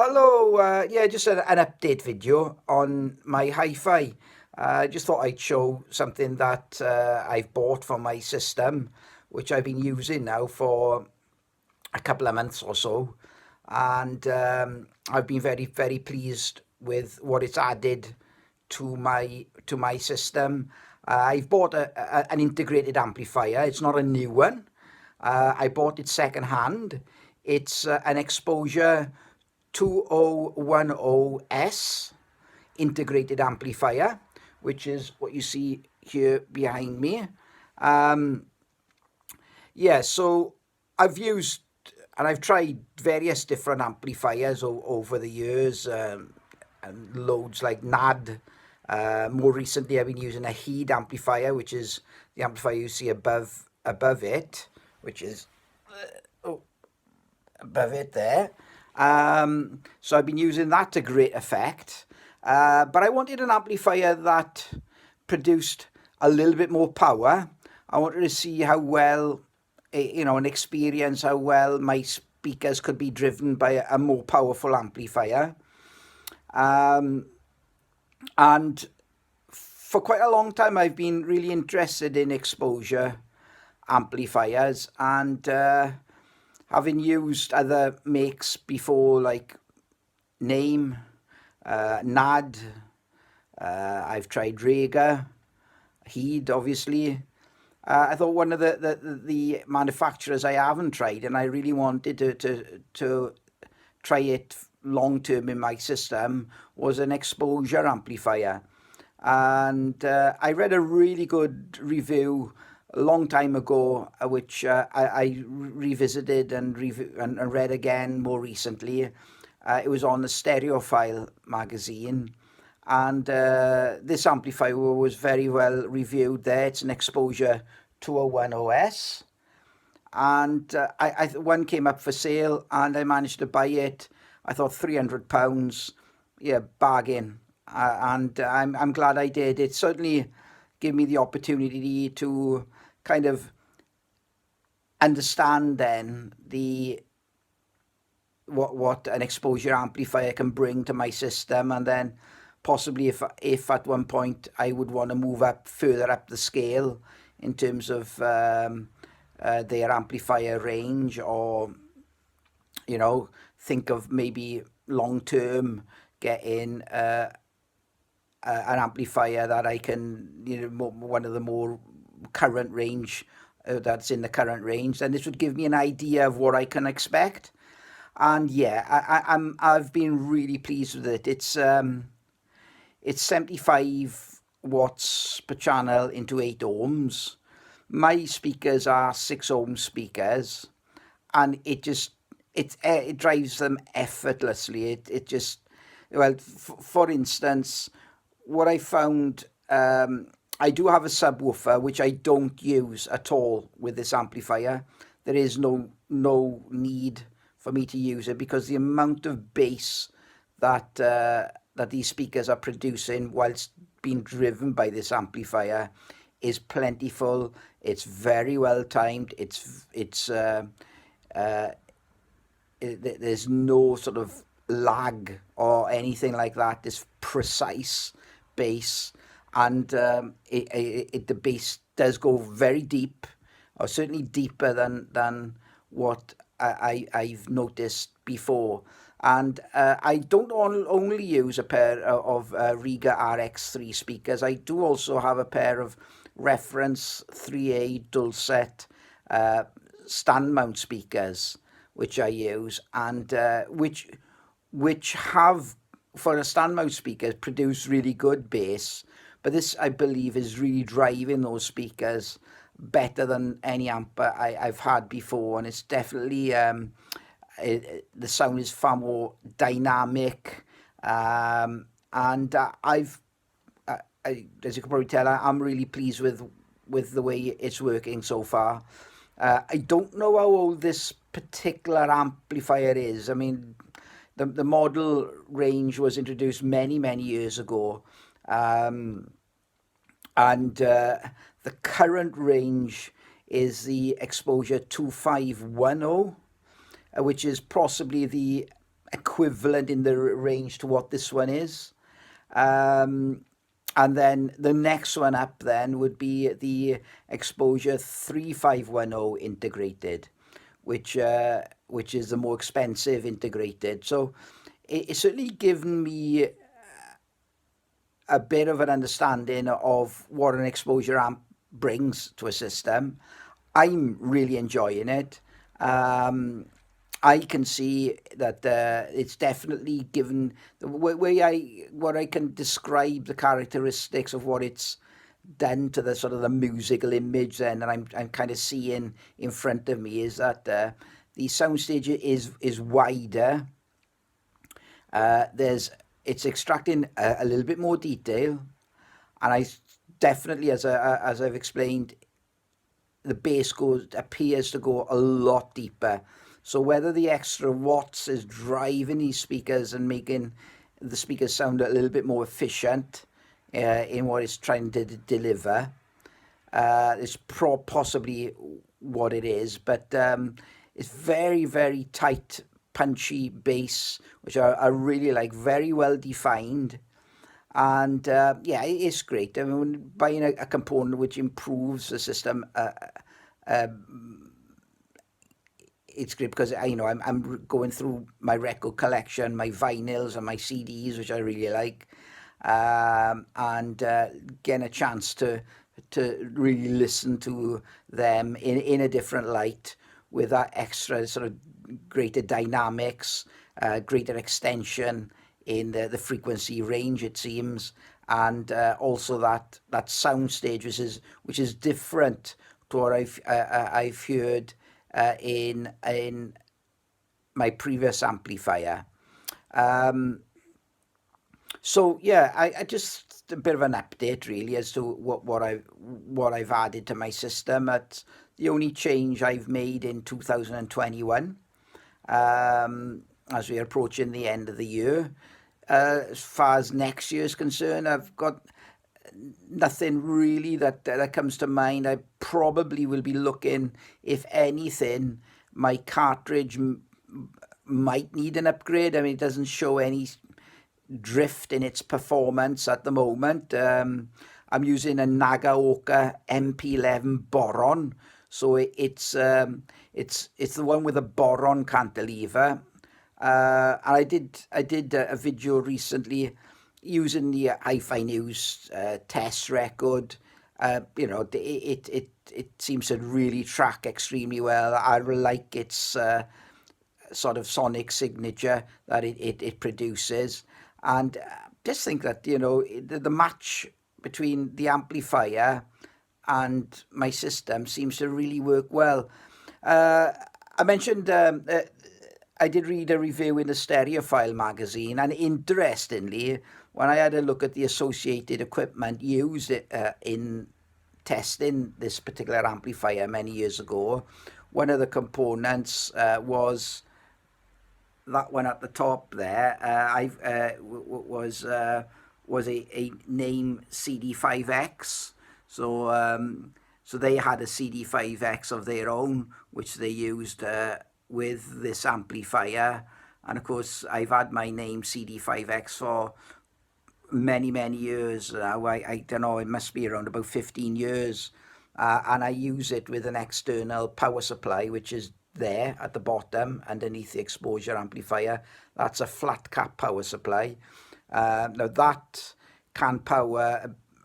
Hello, yeah, just an update video on my hi-fi. Just thought I'd show something that I've bought for my system, which I've been using now for a couple of months or so, and I've been very, very pleased with what it's added to my system. I've bought an integrated amplifier. It's not a new one. I bought it second hand. It's an Exposure 2010S integrated amplifier, which is what you see here behind me. Um, yeah, so I've used and I've tried various different amplifiers over the years, and loads like NAD. More recently, I've been using a Heed amplifier, which is the amplifier you see above it, which is above it there. So I've been using that to great effect. But I wanted an amplifier that produced a little bit more power. I wanted to see how well, and experience how well my speakers could be driven by a more powerful amplifier. Um, and for quite a long time, I've been really interested in exposure amplifiers, and having used other makes before, like Name, NAD, I've tried Rega, Heed, obviously. I thought one of the manufacturers I haven't tried, and I really wanted to try it long term in my system, was an exposure amplifier. And I read a really good review a long time ago, which I revisited and read again more recently. It was on the Stereophile magazine, and this amplifier was very well reviewed there. It's an Exposure 201OS, and one came up for sale, and I managed to buy it. I thought £300, yeah, bargain, and I'm glad I did. It certainly gave me the opportunity to kind of understand then what an exposure amplifier can bring to my system, and then possibly if at one point I would want to move up further up the scale in terms of their amplifier range, or think of maybe long term getting an amplifier that I can, one of the more current range, that's in the current range, then this would give me an idea of what I can expect. And yeah, I've been really pleased with it. It's 75 watts per channel into 8 ohms. My speakers are 6 ohm speakers, and it drives them effortlessly. It just, well, for instance, what I found, I do have a subwoofer which I don't use at all with this amplifier. There is no need for me to use it, because the amount of bass that these speakers are producing whilst being driven by this amplifier is plentiful. It's very well timed. There's no sort of lag or anything like that. It's precise bass, and the bass does go very deep, or certainly deeper than what I've noticed before. And I don't only use a pair of Riga RX3 speakers. I do also have a pair of reference 3A dulcet stand mount speakers, which I use, and which have, for a stand mount speaker, produce really good bass. But this, I believe, is really driving those speakers better than any amp I've had before, and it's definitely the sound is far more dynamic, and as you can probably tell, I'm really pleased with the way it's working so far. I don't know how old this particular amplifier is. I mean, the model range was introduced many years ago, and the current range is the Exposure 2510, which is possibly the equivalent in the range to what this one is. And then the next one up then would be the Exposure 3510 integrated, which is the more expensive integrated. So it's certainly given me a bit of an understanding of what an exposure amp brings to a system. I'm really enjoying it. I can see that it's definitely given the way what I can describe the characteristics of what it's done to the sort of the musical image then, and I'm kind of seeing in front of me is that the soundstage is wider. It's extracting a little bit more detail, and I definitely, as I've explained, the bass appears to go a lot deeper. So whether the extra watts is driving these speakers and making the speakers sound a little bit more efficient in what it's trying to deliver, it's possibly what it is. But it's very, very tight, punchy bass, which I really like, very well defined. And yeah, it's great. I mean, buying a component which improves the system, it's great because I'm going through my record collection, my vinyls and my CDs, which I really like, and getting a chance to really listen to them in a different light with that extra sort of greater dynamics, greater extension in the frequency range, it seems, and also that soundstage, which is different to what I've heard in my previous amplifier. So yeah, I just a bit of an update really as to what I've added to my system. That's the only change I've made in 2021. As we're approaching the end of the year. As far as next year is concerned, I've got nothing really that comes to mind. I probably will be looking, if anything, my cartridge might need an upgrade. I mean, it doesn't show any drift in its performance at the moment. I'm using a Nagaoka MP11 Boron, so it's the one with a Boron cantilever. And I did a video recently using the Hi-Fi News test record. It seems to really track extremely well. I like its sort of sonic signature that it produces, and just think that the match between the amplifier and my system seems to really work well. I mentioned I did read a review in the Stereophile magazine, and interestingly, when I had a look at the associated equipment used in testing this particular amplifier many years ago, one of the components was that one at the top there. Was a name CD5X. So they had a CD5X of their own, which they used with this amplifier. And of course, I've had my name CD5X for many years now. I don't know, it must be around about 15 years, and I use it with an external power supply, which is there at the bottom underneath the exposure amplifier. That's a flat cap power supply. Now that can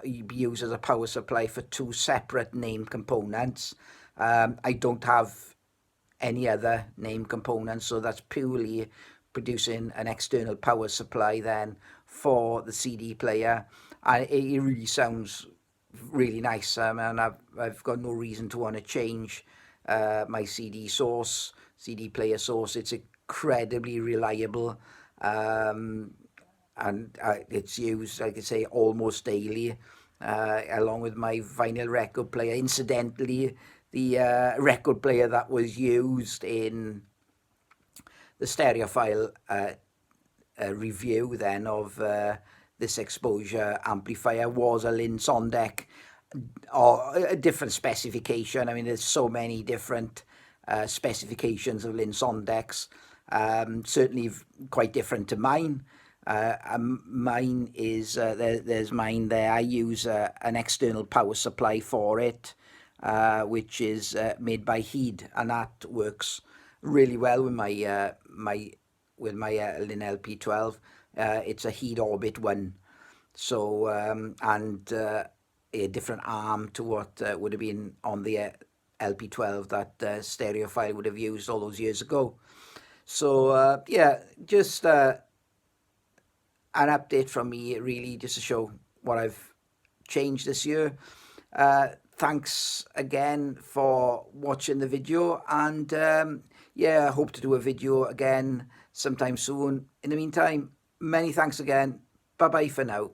be used as a power supply for two separate name components. I don't have any other name components, so that's purely producing an external power supply then for the CD player. It really sounds really nice, and I've got no reason to want to change my CD player source. It's incredibly reliable, and it's used, like I say, almost daily, along with my vinyl record player. Incidentally, the record player that was used in the Stereophile review then of this exposure amplifier was a Lynn Sondek, or a different specification. I mean, there's so many different specifications of Lynn Sondeks. certainly quite different to mine. Mine is, there's mine there. I use an external power supply for it, which is made by Heed, and that works really well with my Lin LP12. It's a Heed Orbit one, so and a different arm to what would have been on the LP12 that Stereophile would have used all those years ago. So yeah, just an update from me, really, just to show what I've changed this year. Thanks again for watching the video, and yeah, I hope to do a video again sometime soon. In the meantime, many thanks again. Bye bye for now.